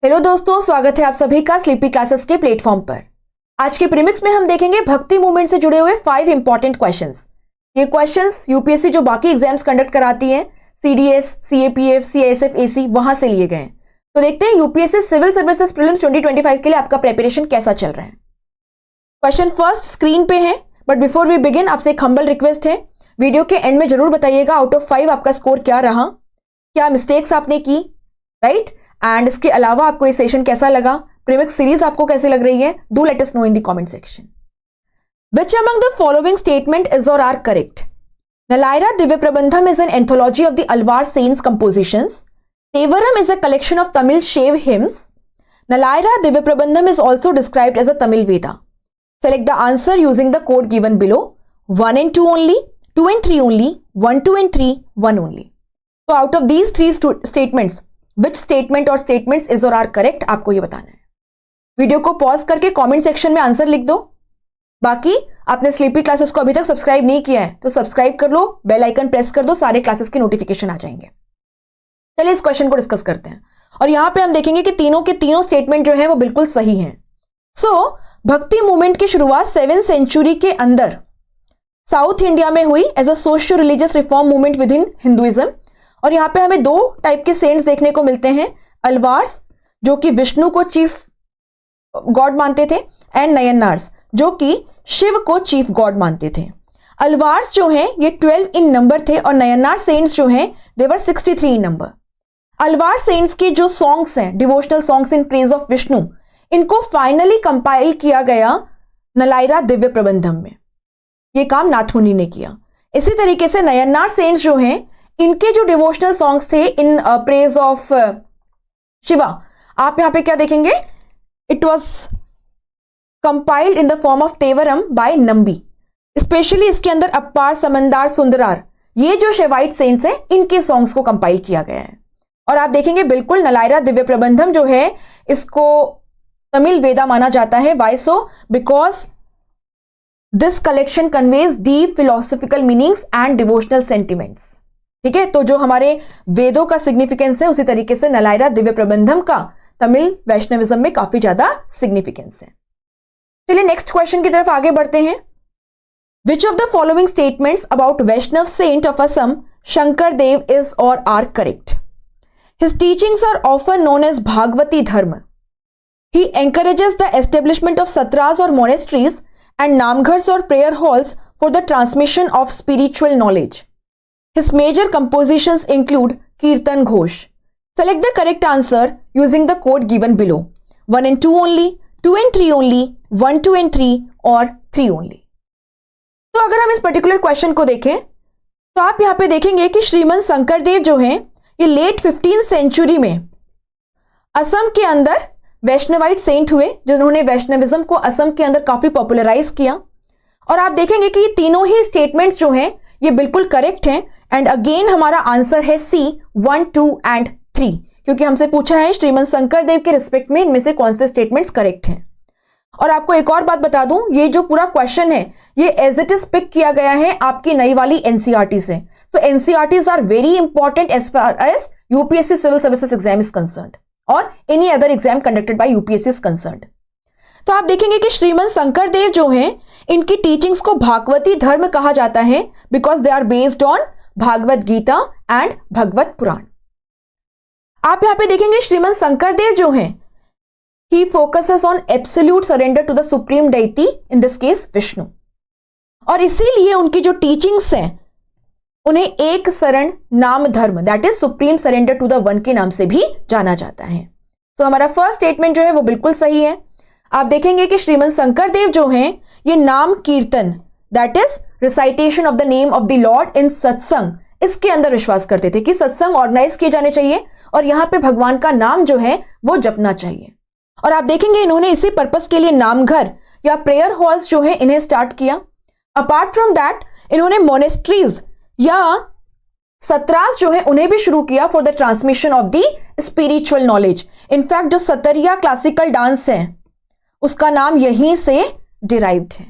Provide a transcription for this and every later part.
Hello दोस्तों, स्वागत है आप सभी का स्लीपी क्लासेस के प्लेटफॉर्म पर। आज के प्रीमिक्स में हम देखेंगे भक्ति मूवमेंट से जुड़े हुए 5 इंपॉर्टेंट क्वेश्चंस। ये क्वेश्चंस यूपीएससी जो बाकी एग्जाम्स कंडक्ट कराती है, सीडीएस, सीएपीएफ, सीआईएसएफ, एसी, वहां से लिए गए हैं। तो देखते हैं यूपीएससी सिविल सर्विसेज प्रीलिम्स 2025 के लिए आपका प्रिपरेशन कैसा चल रहा है। क्वेश्चन फर्स्ट स्क्रीन पे है, बट बिफोर वी बिगिन आपसे एक हम्बल रिक्वेस्ट है, वीडियो के एंड में जरूर बताइएगा आउट ऑफ 5 आपका स्कोर क्या रहा, क्या मिस्टेक्स आपने की, राइट? एंड इसके अलावा आपको ये सेशन कैसा लगा, प्रीमिक्स सीरीज आपको कैसी लग रही है, do let us know in the comment section. Which among the following statement is or are correct? Nalaira Divya Prabandham is an anthology of the Alvar Saints compositions. Tevaram is a collection of Tamil Shiv hymns. Nalaira Divya Prabandham is also described as a Tamil Veda. Select the answer using the code given below. 1 and 2 only, 2 and 3 only, 1, 2 and 3, 1 only. So out of these 3 statements, which statement or statements is or are correct आपको ये बताना है। Video को pause करके comment section में answer लिख दो। बाकी आपने स्लीपी क्लासेस को अभी तक सब्सक्राइब नहीं किया है तो सब्सक्राइब कर लो, बेल आइकन प्रेस कर दो, सारे क्लासेस की नोटिफिकेशन आ जाएंगे। चलिए इस क्वेश्चन को डिस्कस करते हैं और यहां पे हम देखेंगे कि तीनों के तीनों स्टेटमेंट जो है वो बिल्कुल सही हैं। भक्ति मूवमेंट की शुरुआत 7th सेंचुरी के अंदर साउथ इंडिया में हुई as a socio religious reform movement within Hinduism. और यहाँ पे हमें 2 टाइप के सेंट्स देखने को मिलते हैं, अल्वार्स जो कि विष्णु को चीफ गॉड मानते थे, एंड नयनार्स जो कि शिव को चीफ गॉड मानते थे। अल्वार्स जो हैं ये 12 इन नंबर थे और नयनार सेंट्स जो हैं दे वर 63 इन नंबर। अल्वार सेंट्स के जो सॉन्ग्स हैं, devotional songs in praise of Vishnu, इनको फाइनली कंपाइल किया गया नलाइरा दिव्य प्रबंधम में। ये काम नाथमुनि ने किया। इसी तरीके से नयनार सेंट्स जो हैं इनके जो डिवोशनल सॉन्ग्स थे इन प्रेज ऑफ शिवा, आप यहां पे क्या देखेंगे, it was compiled in the form of Tevaram by Nambi. Specially इसके अंदर अपार, समंदार, सुंदरार, ये जो शिवाइट सेंट्स हैं इनके सॉन्ग्स को कंपाइल किया गया है। और आप देखेंगे बिल्कुल नलाइरा दिव्य प्रबंधम जो है इसको तमिल वेदा माना जाता है। Why so? Because this collection conveys deep philosophical meanings and devotional sentiments. ठीक है, तो जो हमारे वेदों का सिग्निफिकेंस है उसी तरीके से नलाइरा दिव्य प्रबंधम का तमिल वैष्णविज्म में काफी ज्यादा सिग्निफिकेंस है। चलिए नेक्स्ट क्वेश्चन की तरफ आगे बढ़ते हैं। Which of the following statements about Vaishnava saint of Assam Shankar Dev is or are correct? His teachings are often known as Bhagavati Dharma. He encourages the establishment of satras or monasteries and namghars or prayer halls for the transmission of spiritual knowledge. His major compositions include Kirtan Ghosh. Select the correct answer using the code given below. 1 and 2 only, 2 and 3 only, 1, 2 and 3 और 3 only. तो अगर हम इस particular question को देखें तो आप यहाँ पे देखेंगे कि श्रीमंत शंकरदेव जो हैं ये लेट 15th सेंचुरी में असम के अंदर वैष्णवाइट सेंट हुए जिन्होंने वैष्णविज्म को असम के अंदर काफी पॉपुलराइज किया। और आप देखेंगे कि ये तीनों ही स्टेटमेंट्स जो हैं ये बिल्कुल करेक्ट हैं। एंड अगेन हमारा आंसर है सी, 1, 2 एंड 3, क्योंकि हमसे पूछा है श्रीमंत शंकरदेव के रिस्पेक्ट में इनमें से कौन से स्टेटमेंट्स करेक्ट हैं। और आपको एक और बात बता दूं, ये जो पूरा क्वेश्चन है ये एज इट इज पिक किया गया है आपकी नई वाली एनसीईआरटी से। So NCERTs are very important as far as UPSC civil services exam is concerned or any other exam conducted by UPSC is concerned. तो आप देखेंगे कि श्रीमंत शंकरदेव जो हैं इनकी टीचिंग्स को भागवती धर्म कहा जाता है because they are based on Bhagavad Gita and Bhagavata Purana. आप यहां पे देखेंगे श्रीमंत शंकरदेव जो हैं he focuses on absolute surrender to the supreme deity, in this case Vishnu. और इसीलिए उनकी जो टीचिंग्स हैं उन्हें एक Sharan Naam Dharma, that is supreme surrender to the one के नाम से भी जाना जाता है। तो हमारा फर्स्ट स्टेटमेंट जो है वो बिल्कुल सही है। आप देखेंगे कि श्रीमंत शंकरदेव जो हैं ये Naam Kirtan, that is recitation of the name of the lord in satsang, इसके अंदर विश्वास करते थे कि सत्संग ऑर्गेनाइज किए जाने चाहिए और यहां पे भगवान का नाम जो है वो जपना चाहिए। और आप देखेंगे इन्होंने इसी पर्पस के लिए नामघर या प्रेयर हॉल्स जो है इन्हें स्टार्ट किया। अपार्ट फ्रॉम दैट इन्होंने मोनेस्ट्रीज या सत्रास जो है उन्हें भी शुरू किया for the transmission of the spiritual knowledge. In fact जो सतरिया क्लासिकल डांस है उसका नाम यहीं से डिराइव्ड है।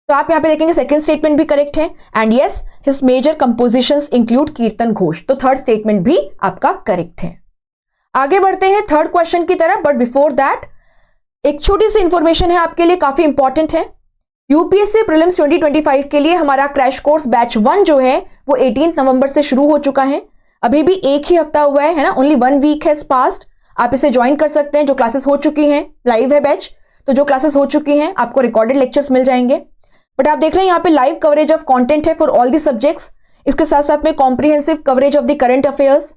तो आप यहां पे देखेंगे सेकंड स्टेटमेंट भी करेक्ट है and yes his major compositions include Kirtan Ghosh. तो थर्ड स्टेटमेंट भी आपका करेक्ट है। आगे बढ़ते हैं थर्ड क्वेश्चन की तरफ, बट बिफोर दैट एक छोटी सी इंफॉर्मेशन है आपके लिए, काफी इंपॉर्टेंट है। यूपीएससी प्रीलिम्स 2025 के लिए हमारा क्रैश कोर्स बैच 1 जो है वो 18 नवंबर से शुरू हो चुका है। अभी भी एक ही हफ्ता हुआ है ना, ओनली 1 वीक हैज पास्ड। आप इसे ज्वाइन कर सकते हैं। जो क्लासेस हो चुकी हैं, लाइव है बैच, तो जो क्लासेस हो चुकी हैं आपको रिकॉर्डेड लेक्चर्स मिल जाएंगे। बट आप देख रहे हैं यहाँ पे लाइव कवरेज ऑफ कंटेंट है फॉर ऑल दी सब्जेक्ट्स। इसके साथ साथ में comprehensive coverage of the current affairs,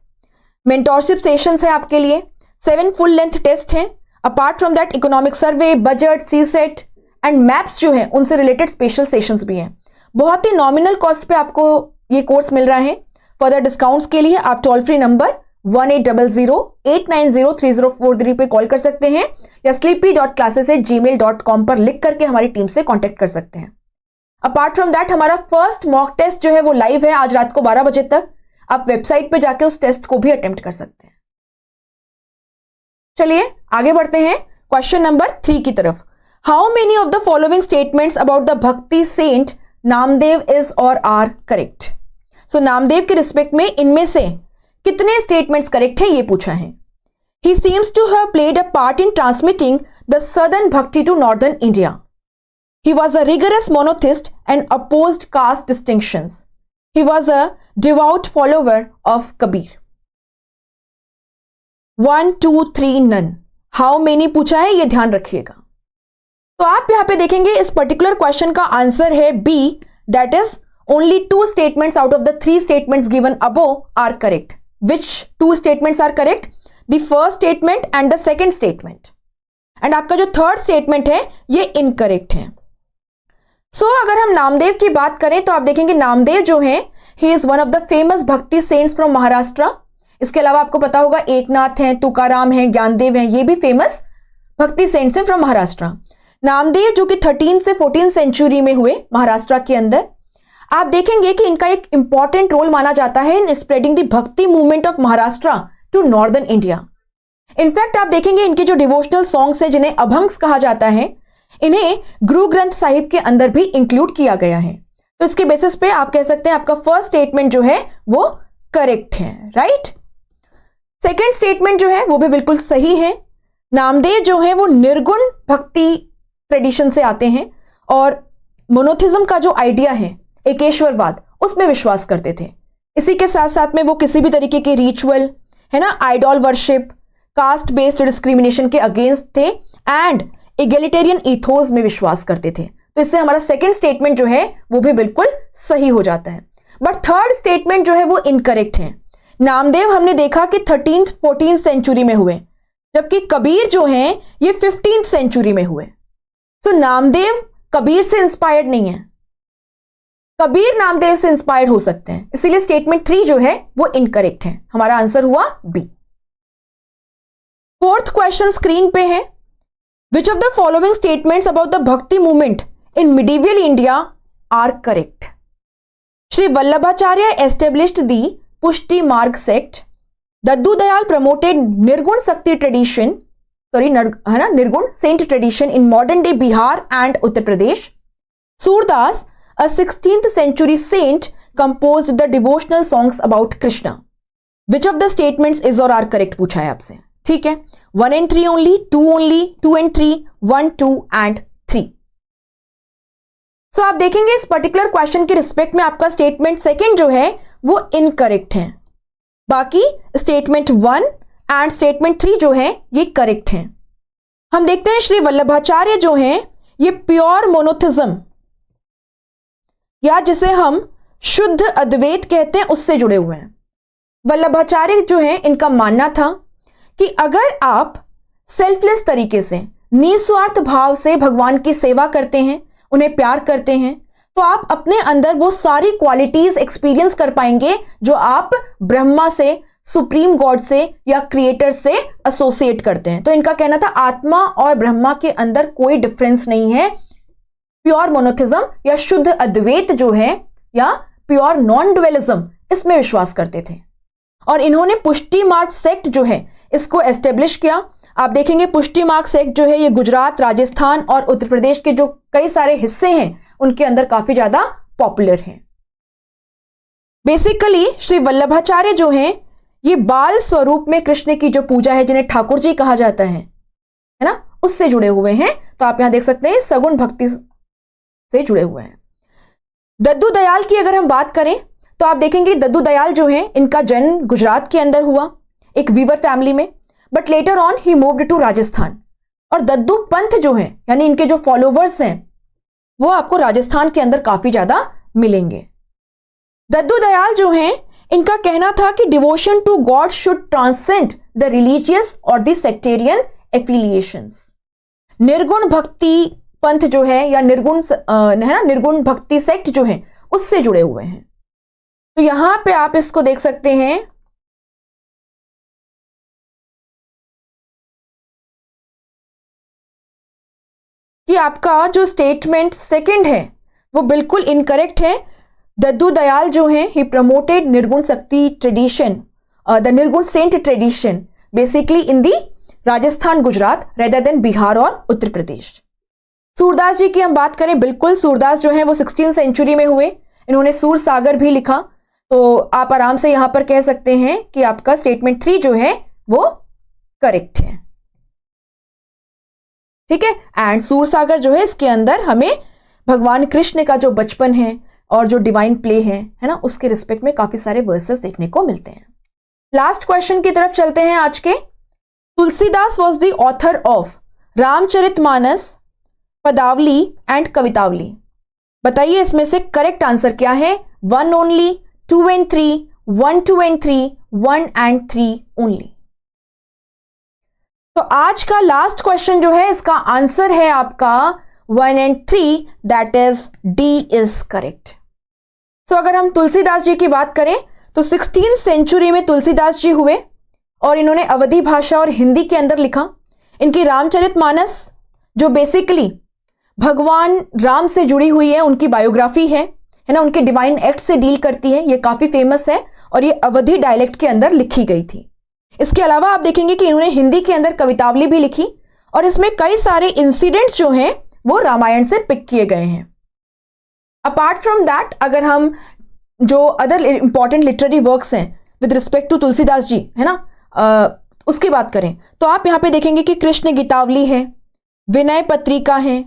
mentorship sessions है आपके लिए, 7 फुल लेंथ टेस्ट हैं। Apart from that economic survey, budget, CSAT and maps जो है उनसे रिलेटेड स्पेशल सेशंस भी हैं। बहुत ही नॉमिनल कॉस्ट पे आपको ये कोर्स मिल रहा है। फर्दर डिस्काउंट्स के लिए आप टोल फ्री नंबर 1800-890-3043 पे कॉल कर सकते हैं या sleepy.classes@gmail.com पर लिख करके हमारी टीम से कांटेक्ट कर सकते हैं। अपार्ट फ्रॉम दैट हमारा फर्स्ट मॉक टेस्ट जो है वो लाइव है आज रात को 12 बजे तक। आप वेबसाइट पे जाके उस टेस्ट को भी अटेम्प्ट कर सकते हैं। चलिए आगे बढ़ते हैं क्वेश्चन नंबर 3 की तरफ। How many of the following statements about the भक्ति Saint Namdev is or are correct? सो नामदेव के रिस्पेक्ट में इनमें से कितने स्टेटमेंट्स करेक्ट है ये पूछा है। He seems to have played a part in transmitting the southern bhakti to northern India. He was a rigorous monotheist and opposed caste distinctions. He was a devout follower of Kabir. 1, 2, 3 none. How many पूछा है, ये ध्यान रखिएगा। तो आप यहां पे देखेंगे इस पर्टिकुलर क्वेश्चन का आंसर है B, that is only 2 statements out of the 3 statements given above are correct. Which 2 statements are correct? The first statement and the second statement. And आपका जो थर्ड स्टेटमेंट है ये इनकरेक्ट है। अगर हम नामदेव की बात करें तो आप देखेंगे नामदेव जो है he is one of the famous भक्ति सेंट्स फ्रॉम महाराष्ट्र। इसके अलावा आपको पता होगा एकनाथ हैं, तुकाराम हैं, ज्ञानदेव हैं, ये भी फेमस भक्ति सेंट्स हैं फ्रॉम महाराष्ट्र। नामदेव जो कि 13 से 14 सेंचुरी में हुए महाराष्ट्र के अंदर, आप देखेंगे कि इनका एक इंपॉर्टेंट रोल माना जाता है in spreading the bhakti movement of Maharashtra to northern India. In fact आप देखेंगे इनके जो डिवोशनल सॉन्ग्स है जिन्हें अभंग्स कहा जाता है, इन्हें गुरु ग्रंथ साहिब के अंदर भी इंक्लूड किया गया है। तो इसके बेसिस पे आप कह सकते हैं आपका फर्स्ट स्टेटमेंट जो है वो करेक्ट है, राइट। सेकेंड स्टेटमेंट जो है वो भी बिल्कुल सही है। नामदेव जो है वो निर्गुण भक्ति ट्रेडिशन से आते हैं और मोनोथिज्म का जो आइडिया है, एकेश्वरवाद, उसमें विश्वास करते थे। इसी के साथ साथ में वो किसी भी तरीके के रिचुअल है ना, idol worship, caste based discrimination के अगेंस्ट थे एंड एगलिटेरियन इथोस में विश्वास करते थे। तो इससे हमारा सेकंड स्टेटमेंट जो है वो भी बिल्कुल सही हो जाता है। बट थर्ड स्टेटमेंट जो है वो इनकरेक्ट है। नामदेव हमने देखा कि 13th-14th सेंचुरी में हुए, जबकि कबीर जो हैं ये 15th सेंचुरी में हुए। सो नामदेव कबीर से इंस्पायर्ड नहीं है, कबीर नामदेव से इंस्पायर्ड हो सकते हैं। इसीलिए स्टेटमेंट 3 जो है वो इनकरेक्ट है। हमारा आंसर हुआ बी। फोर्थ क्वेश्चन स्क्रीन पे है, which of the following statements about the bhakti movement in medieval India are correct? Shri Vallabhacharya established the Pushti Marg sect. Daddu Dayal promoted निर्गुण shakti tradition, nirgun saint tradition in modern day Bihar and Uttar Pradesh. Surdas, a 16th century saint, composed the devotional songs about Krishna. Which of the statements is or are correct पूछा है आपसे, ठीक है। 1 and 3 only, 2 only, 2 and 3, 1, 2 and 3। आप देखेंगे इस particular question के respect में आपका स्टेटमेंट सेकेंड जो है वो इनकरेक्ट है। बाकी स्टेटमेंट 1 एंड स्टेटमेंट 3 जो है ये करेक्ट है। हम देखते हैं श्री वल्लभाचार्य जो हैं ये प्योर मोनोथिज्म या जिसे हम शुद्ध अद्वैत कहते हैं उससे जुड़े हुए हैं। वल्लभाचार्य जो है इनका मानना था कि अगर आप सेल्फलेस तरीके से, निस्वार्थ भाव से भगवान की सेवा करते हैं, उन्हें प्यार करते हैं, तो आप अपने अंदर वो सारी क्वालिटीज एक्सपीरियंस कर पाएंगे जो आप ब्रह्मा से, सुप्रीम गॉड से या क्रिएटर से एसोसिएट करते हैं। तो इनका कहना था आत्मा और ब्रह्मा के अंदर कोई डिफरेंस नहीं है। प्योर मोनोथिज्म या शुद्ध अद्वैत जो है या प्योर नॉन ड्वेलिज्म, इसमें विश्वास करते थे। और इन्होंने पुष्टि मार्ग सेक्ट जो है इसको एस्टेब्लिश किया। आप देखेंगे पुष्टि मार्ग सेक्ट जो है ये गुजरात, राजस्थान और उत्तर प्रदेश के जो कई सारे हिस्से हैं उनके अंदर काफी ज्यादा पॉपुलर है। बेसिकली श्री वल्लभाचार्य जो हैं ये बाल स्वरूप में कृष्ण की जो पूजा है, जिन्हें ठाकुर जी कहा जाता है ना, उससे जुड़े हुए हैं। तो आप यहां देख सकते हैं सगुण भक्ति से जुड़े हुए हैं। दद्दू दयाल की अगर हम बात करें तो आप देखेंगे दद्दू दयाल जो है, इनका जन्म गुजरात के अंदर हुआ, एक वीवर फैमिली में, बट लेटर ऑन ही मूव्ड टू राजस्थान। और दद्दू पंथ जो है, यानी इनके जो फॉलोवर्स हैं, वो आपको राजस्थान के अंदर काफी ज्यादा मिलेंगे। दद्दू दयाल जो हैं, इनका कहना था कि devotion to god should transcend the religious और the sectarian affiliations. Nirgun bhakti पंथ जो है, या निर्गुण है ना, निर्गुण भक्ति सेक्ट जो है, उससे जुड़े हुए हैं। तो यहां पे आप इसको देख सकते हैं कि आपका जो स्टेटमेंट सेकंड है वो बिल्कुल इनकरेक्ट है। दद्दू दयाल जो हैं, ही प्रमोटेड निर्गुण शक्ति ट्रेडिशन, द निर्गुण सेंट ट्रेडिशन बेसिकली इन दी राजस्थान, गुजरात रेदर देन बिहार और उत्तर प्रदेश। सूरदास जी की हम बात करें, बिल्कुल सूरदास जो है वो 16th सेंचुरी में हुए। इन्होंने सूर सागर भी लिखा। तो आप आराम से यहां पर कह सकते हैं कि आपका स्टेटमेंट 3 जो है वो करेक्ट है। ठीक है। एंड सूर सागर जो है, इसके अंदर हमें भगवान कृष्ण का जो बचपन है और जो डिवाइन प्ले है ना, उसके रिस्पेक्ट में काफी सारे वर्सेस देखने को मिलते हैं। लास्ट क्वेश्चन की तरफ चलते हैं आज के। Tulsidas was the author of Ramcharitmanas, पदावली एंड कवितावली। बताइए इसमें से करेक्ट आंसर क्या है? 1 only, 2 and 3, 1, 2 and 3, 1 and 3 only. तो आज का लास्ट क्वेश्चन जो है, इसका आंसर है आपका 1 and 3, that is D is correct. So अगर हम तुलसीदास जी की बात करें तो 16th सेंचुरी में तुलसीदास जी हुए और इन्होंने अवधी भाषा और हिंदी के अंदर लिखा। इनकी रामचरितमानस जो बेसिकली भगवान राम से जुड़ी हुई है, उनकी बायोग्राफी है ना, उनके डिवाइन एक्ट से डील करती है, ये काफी फेमस है और ये अवधी डायलेक्ट के अंदर लिखी गई थी। इसके अलावा आप देखेंगे कि इन्होंने हिंदी के अंदर कवितावली भी लिखी और इसमें कई सारे इंसिडेंट्स जो हैं वो रामायण से पिक किए गए हैं। अपार्ट फ्रॉम दैट, अगर हम जो अदर इंपॉर्टेंट लिटरेरी वर्क्स हैं with respect to Tulsidas ji है ना, उसकी बात करें तो आप यहां पे देखेंगे कि कृष्ण गीतावली है, विनय पत्रिका है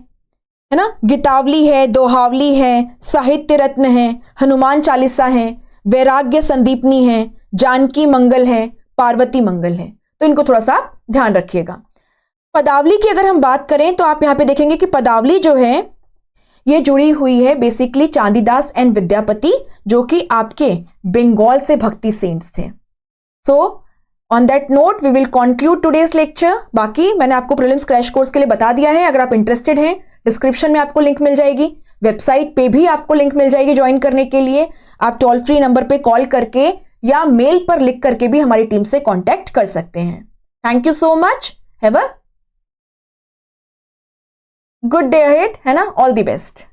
ना, गीतावली है, दोहावली है, साहित्य रत्न है, हनुमान चालीसा है, वैराग्य संदीपनी है, जानकी मंगल है, पार्वती मंगल है। तो इनको थोड़ा सा आप ध्यान रखिएगा। पदावली की अगर हम बात करें तो आप यहां पे देखेंगे कि पदावली जो है ये जुड़ी हुई है बेसिकली चांदीदास एंड विद्यापति, जो कि आपके बंगाल से भक्ति सेंट्स थे। So on that note we will conclude today's lecture. बाकी मैंने आपको प्रीलिम्स क्रैश कोर्स के लिए बता दिया है। अगर आप इंटरेस्टेड हैं, डिस्क्रिप्शन में आपको लिंक मिल जाएगी, वेबसाइट पे भी आपको लिंक मिल जाएगी ज्वाइन करने के लिए। आप टोल फ्री नंबर पे कॉल करके या मेल पर लिख करके भी हमारी टीम से कांटेक्ट कर सकते हैं। Thank you so much, have a good day ahead, है ना, ऑल द बेस्ट।